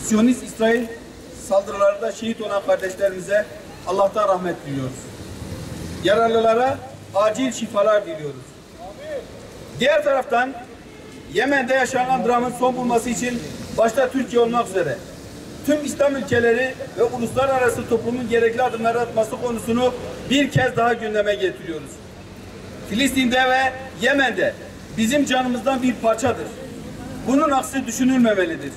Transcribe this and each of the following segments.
Siyonist İsrail saldırılarında şehit olan kardeşlerimize Allah'tan rahmet diliyoruz. Yaralılara acil şifalar diliyoruz. Diğer taraftan Yemen'de yaşanan dramın son bulması için başta Türkiye olmak üzere tüm İslam ülkeleri ve uluslararası toplumun gerekli adımları atması konusunu bir kez daha gündeme getiriyoruz. Filistin'de ve Yemen'de bizim canımızdan bir parçadır. Bunun aksi düşünülmemelidir.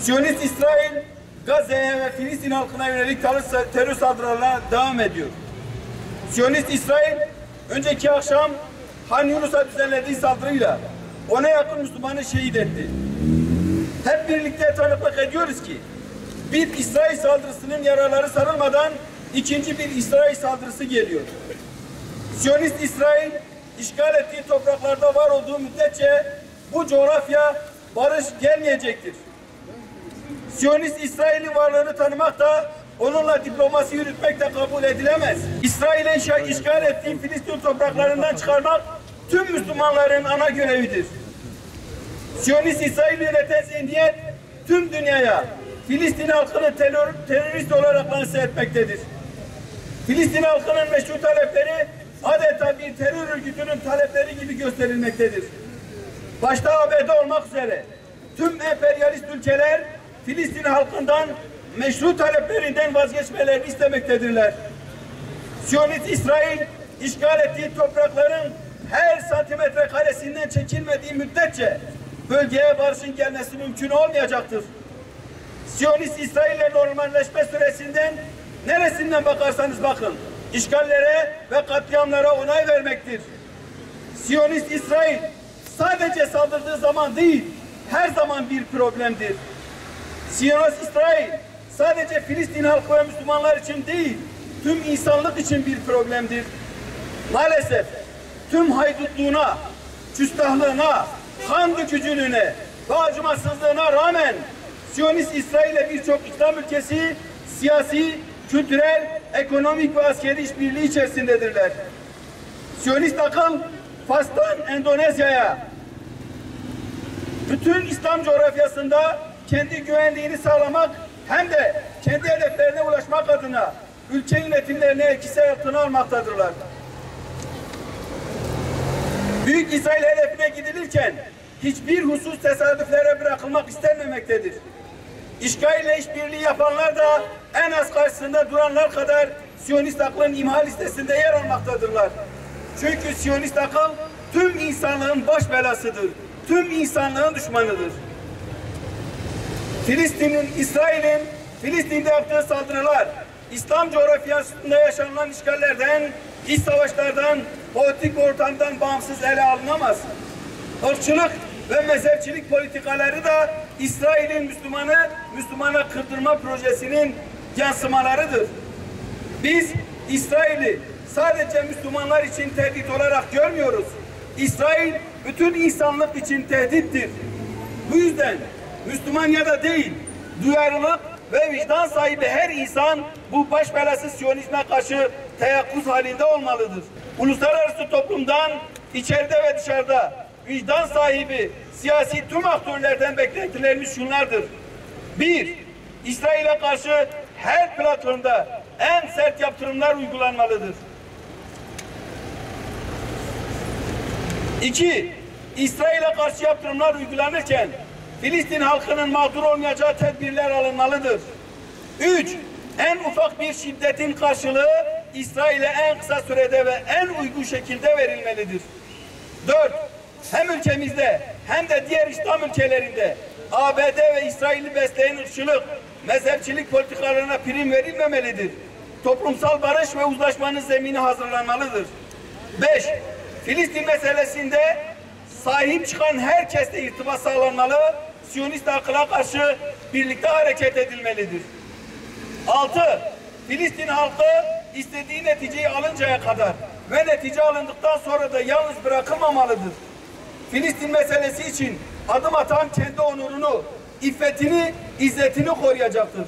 Siyonist İsrail, Gazze'ye ve Filistin halkına yönelik terör saldırılarına devam ediyor. Siyonist İsrail, önceki akşam Han Yunus'a düzenlediği saldırıyla ona yakın Müslümanı şehit etti. Hep birlikte tanıklık ediyoruz ki bir İsrail saldırısının yaraları sarılmadan ikinci bir İsrail saldırısı geliyor. Siyonist İsrail işgal ettiği topraklarda var olduğu müddetçe bu coğrafya barış gelmeyecektir. Siyonist İsrail'in varlığını tanımak da onunla diplomasi yürütmek de kabul edilemez. İsrail'in işgal ettiği Filistin topraklarından çıkarmak tüm Müslümanların ana görevidir. Siyonist İsrail yöneten zihniyet tüm dünyaya Filistin halkını terörist olarak lanse etmektedir. Filistin halkının meşru talepleri adeta bir terör örgütünün talepleri gibi gösterilmektedir. Başta ABD olmak üzere tüm emperyalist ülkeler Filistin halkından meşru taleplerinden vazgeçmelerini istemektedirler. Siyonist İsrail işgal ettiği toprakların her santimetre karesinden çekilmediği müddetçe bölgeye barışın gelmesi mümkün olmayacaktır. Siyonist İsrail'le normalleşme süresinden neresinden bakarsanız bakın işgallere ve katliamlara onay vermektir. Siyonist İsrail sadece saldırdığı zaman değil, her zaman bir problemdir. Siyonist İsrail sadece Filistin halkı ve Müslümanlar için değil, tüm insanlık için bir problemdir. Maalesef tüm haydutluğuna, küstahlığına, kan dökücülüğüne ve acımasızlığına rağmen Siyonist İsrail'le birçok İslam ülkesi siyasi, kültürel, ekonomik ve askeri işbirliği içerisindedirler. Siyonist akıl Fas'tan Endonezya'ya bütün İslam coğrafyasında kendi güvenliğini sağlamak hem de kendi hedeflerine ulaşmak adına ülke yönetimlerini etkisi altına almaktadırlar. Büyük İsrail hedefine gidilirken hiçbir husus tesadüflere bırakılmak istenmemektedir. İşgalle işbirliği yapanlar da en az karşısında duranlar kadar Siyonist aklın imha listesinde yer almaktadırlar. Çünkü Siyonist akıl tüm insanlığın baş belasıdır. Tüm insanlığın düşmanıdır. İsrail'in Filistin'de yaptığı saldırılar, İslam coğrafyasında yaşanılan işgallerden, iç savaşlardan, politik ortamdan bağımsız ele alınamaz. Irkçılık ve mezhepçilik politikaları da İsrail'in Müslümana kırdırma projesinin yansımalarıdır. Biz İsrail'i sadece Müslümanlar için tehdit olarak görmüyoruz. İsrail bütün insanlık için tehdittir. Bu yüzden Müslüman ya da değil, duyarlılık ve vicdan sahibi her insan bu baş belası Siyonizme karşı teyakkuz halinde olmalıdır. Uluslararası toplumdan içeride ve dışarıda vicdan sahibi siyasi tüm aktörlerden beklentilerimiz şunlardır. 1. İsrail'e karşı her platformda en sert yaptırımlar uygulanmalıdır. 2. İsrail'e karşı yaptırımlar uygulanırken Filistin halkının mağdur olmayacağı tedbirler alınmalıdır. 3. En ufak bir şiddetin karşılığı İsrail'e en kısa sürede ve en uygun şekilde verilmelidir. 4. Hem ülkemizde hem de diğer İslam ülkelerinde ABD ve İsrail'i besleyen ırkçılık, mezhepçilik politikalarına prim verilmemelidir. Toplumsal barış ve uzlaşmanın zemini hazırlanmalıdır. 5. Filistin meselesinde sahip çıkan herkesle irtibat sağlanmalı, Siyonist akıla karşı birlikte hareket edilmelidir. 6. Filistin halkı istediği neticeyi alıncaya kadar ve netice alındıktan sonra da yalnız bırakılmamalıdır. Filistin meselesi için adım atan kendi onurunu, iffetini, izzetini koruyacaktır.